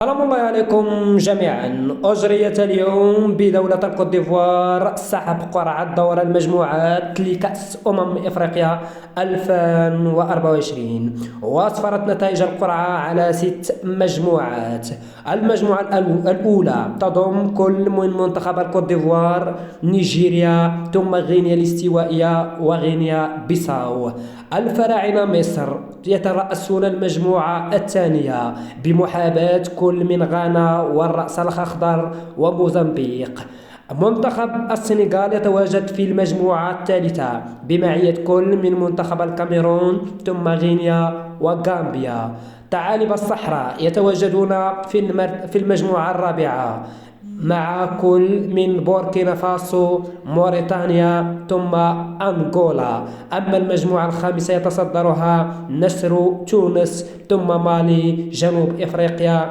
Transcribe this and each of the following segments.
سلام الله عليكم جميعا. أجريت اليوم بدولة الكوت ديفوار سحب قرعة دور المجموعات لكأس إفريقيا 2024، وأسفرت نتائج القرعة على 6 مجموعات. المجموعة الأولى تضم كل من منتخب الكوت ديفوار، نيجيريا، ثم غينيا الاستوائية وغينيا بيساو. الفراعنة مصر يترأسون المجموعة الثانية بمحاباة كل من غانا والرأس الأخضر وموزمبيق. منتخب السنغال يتواجد في المجموعة الثالثة بمعية كل من منتخب الكاميرون ثم غينيا وغامبيا. ثعالب الصحراء يتواجدون في المجموعة الرابعة مع كل من بوركينا فاسو، موريتانيا ثم أنغولا. أما المجموعة الخامسة يتصدرها نسر تونس ثم مالي، جنوب إفريقيا،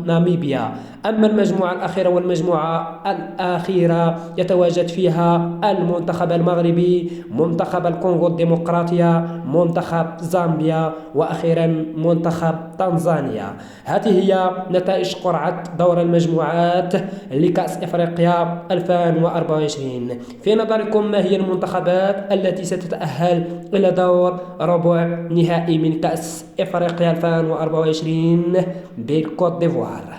ناميبيا. أما المجموعة الأخيرة والمجموعة الأخيرة يتواجد فيها المنتخب المغربي، منتخب الكونغو الديمقراطية، منتخب زامبيا، وأخيرا منتخب تنزانيا. هذه هي نتائج قرعة دور المجموعات لكأس إفريقيا 2024. في نظركم ما هي المنتخبات التي ستتأهل إلى دور ربع نهائي من كأس إفريقيا 2024 بالكوت ديفوار؟